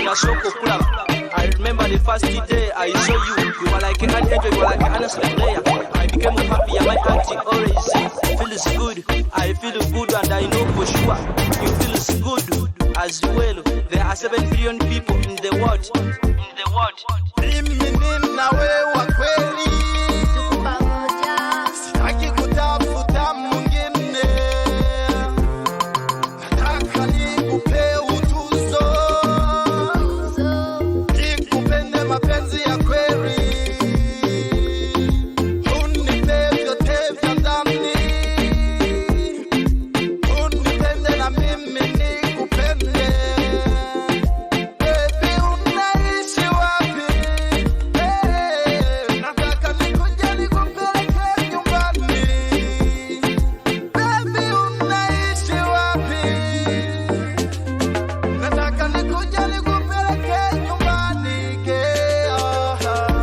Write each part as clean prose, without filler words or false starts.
Nasoko Club. I remember the first day I saw you. You were like an angel, you were like an innocent player. I became happy and my auntie always feels good. I feel good and I know for sure you feel good as well. There are 7 billion people in the world. Mimi na wewe kweli. Sitaki kutafuta mwingine. Nataka nikupe utuzo. Nikupende mapenzi ya kweli. Unipe vyote vya ndani. Unipende na mimi nikupende. Baby unaishi wapi? Nataka nikuje nikupeleke nyumbani. Baby unaishi wapi? Nataka nikuje nikupeleke nyumbani.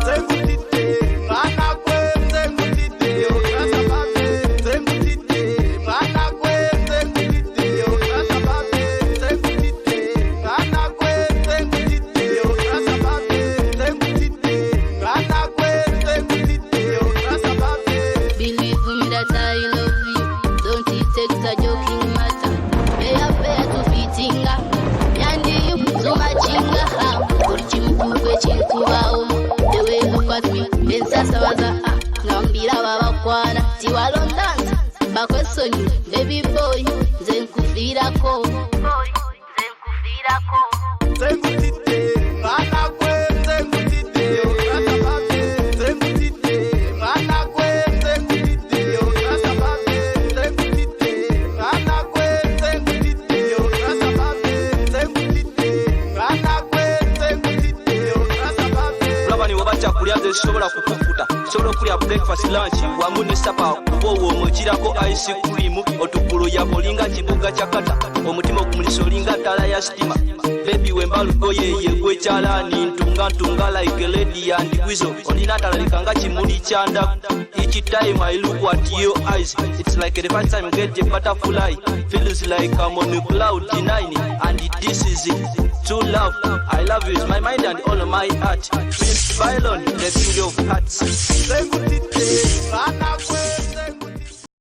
Zengutite, mwana kwe, zengutite, ukasa babe. Zengutite, mwana kwe, zengutite, ukasa babe. Zengutite, mwana kwe, zengutite, ukasa babe. Zengutite, mwana kwe, zengutite, ukasa babe. Believe me that I love you. Don't it take a joking matter. Pay to fitinga. Yandi you so machinga. Urchimkugwe chikubao. The way you look at me, bensa sawaza. Ngambira baba kwana. Tiwalondanza. Bakwesoni, baby boy. Zenkufirako. Zengutite, mwana kwe, zengutite, ukasa babe. Zengutite, mwana kwe, zengutite, ukasa babe. Zengutite, mwana kwe, zengutite, ukasa babe. Zengutite, mwana kwe, zengutite, ukasa babe. Ulaba niwe bachakulya zisobola kukukuta. Sobola okulya breakfast, lunch, wamu ne supper. Kuba owo omukirako ice cream. Otukulo ya bolinga kibuga kyakata. Omutima okumulisa olinga ttala ya sitima. Baby wembalugoye yegwe kyalani. Ntunga like a lady and whistle. Olina atalabika nga kimuli kyanda. Each time I look at your eyes, it's like the first time I get a butterfly. Feels like I'm on cloud 9. And this is it. True love, I love you is my mind and all of my heart. Prince Violon, the king of hearts. Zengutite, mwana kwe.